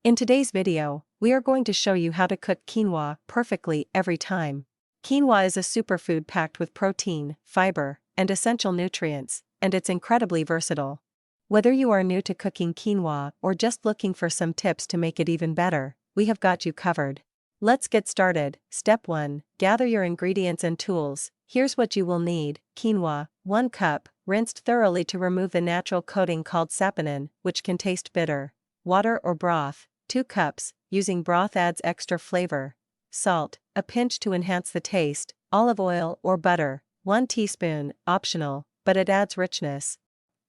In today's video, we are going to show you how to cook quinoa perfectly every time. Quinoa is a superfood packed with protein, fiber, and essential nutrients, and it's incredibly versatile. Whether you are new to cooking quinoa or just looking for some tips to make it even better, we have got you covered. Let's get started. Step 1. Gather your ingredients and tools. Here's what you will need. Quinoa, 1 cup, rinsed thoroughly to remove the natural coating called saponin, which can taste bitter. Water or broth, 2 cups, using broth adds extra flavor. Salt, a pinch to enhance the taste. Olive oil or butter, 1 teaspoon, optional, but it adds richness.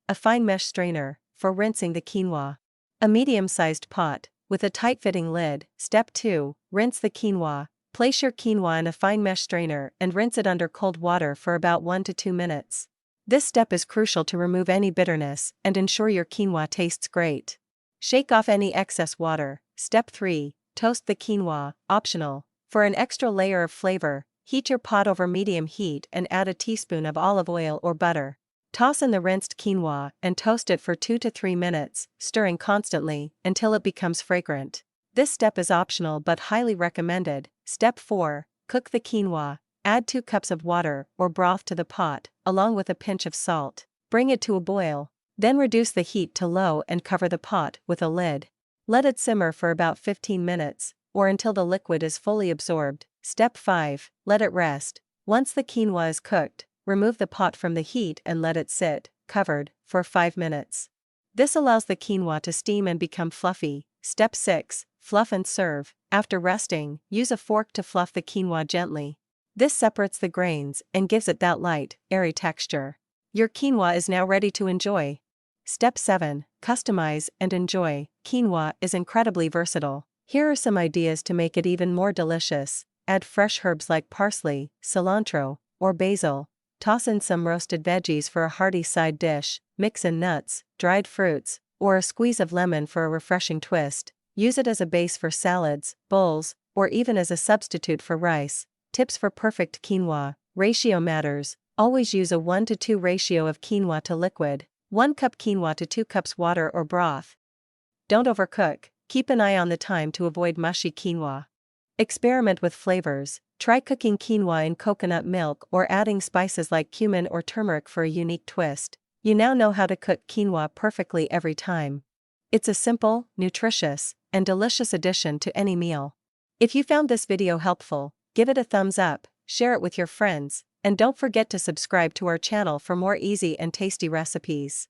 A fine mesh strainer, for rinsing the quinoa. A medium-sized pot, with a tight-fitting lid. Step 2. Rinse the quinoa. Place your quinoa in a fine mesh strainer and rinse it under cold water for about 1 to 2 minutes. This step is crucial to remove any bitterness and ensure your quinoa tastes great. Shake off any excess water. Step 3. Toast the quinoa, optional. For an extra layer of flavor, heat your pot over medium heat and add a teaspoon of olive oil or butter. Toss in the rinsed quinoa and toast it for 2 to 3 minutes, stirring constantly until it becomes fragrant. This step is optional but highly recommended. Step 4. Cook the quinoa. Add 2 cups of water or broth to the pot, along with a pinch of salt. Bring it to a boil. Then reduce the heat to low and cover the pot with a lid. Let it simmer for about 15 minutes, or until the liquid is fully absorbed. Step 5. Let it rest. Once the quinoa is cooked, remove the pot from the heat and let it sit, covered, for 5 minutes. This allows the quinoa to steam and become fluffy. Step 6. Fluff and serve. After resting, use a fork to fluff the quinoa gently. This separates the grains and gives it that light, airy texture. Your quinoa is now ready to enjoy. Step 7. Customize and enjoy. Quinoa is incredibly versatile. Here are some ideas to make it even more delicious. Add fresh herbs like parsley, cilantro, or basil. Toss in some roasted veggies for a hearty side dish. Mix in nuts, dried fruits, or a squeeze of lemon for a refreshing twist. Use it as a base for salads, bowls, or even as a substitute for rice. Tips for perfect quinoa. Ratio matters. Always use a 1 to 2 ratio of quinoa to liquid. 1 cup quinoa to 2 cups water or broth. Don't overcook. Keep an eye on the time to avoid mushy quinoa. Experiment with flavors. Try cooking quinoa in coconut milk or adding spices like cumin or turmeric for a unique twist. You now know how to cook quinoa perfectly every time. It's a simple, nutritious, and delicious addition to any meal. If you found this video helpful, give it a thumbs up, share it with your friends, and don't forget to subscribe to our channel for more easy and tasty recipes.